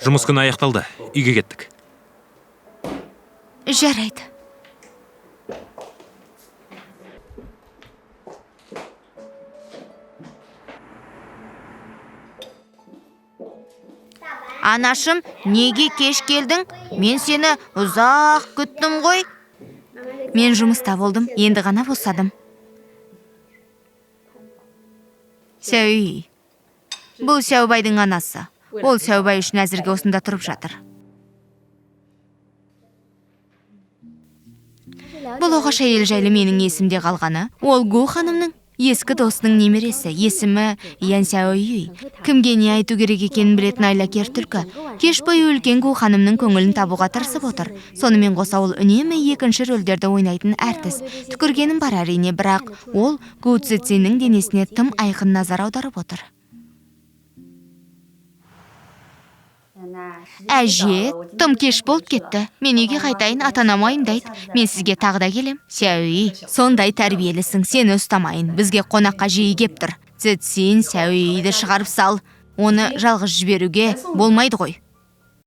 Жұмыс күні аяқталды. Үйге кеттік. Жарайды. Анашым, неге кеш келдің? Мен сені ұзақ күттім ғой. Мен жұмыста болдым, енді ғана босадым. Сәуи. Бұл Сәубайдың анасы. Ол Сәубай үшін әзірге осында тұрып жатыр. Бұл оғаш әйел жайлы менің есімде қалғаны. Ол Гу ханымның ескі досының немересі, есімі Ян Сяоюй. Кімге не айту керек екенін білетін айлакер түлкі. Кеш бойы үлкен Гу ханымның көңілін табуға тырысып отыр. Сонымен қоса ол үнемі екінші рөлдерді ойнайтын әртіс. Түкіргенім бар әрине, бірақ ол Гу Цзэцзиннің денесіне тым айқын назар аударып отыр. Әже, тым кеш болып кетті. Мен үйге қайтайын, ата-анам уайымдайды. Мен сізге тағы да келем. Сяуи, сондай тәрбиелісің, сені ұстамайын. Бізге қонаққа жиі кеп тұр. Цзэцзин, Сяуиді шығарып сал. Оны жалғыз жіберуге болмайды ғой.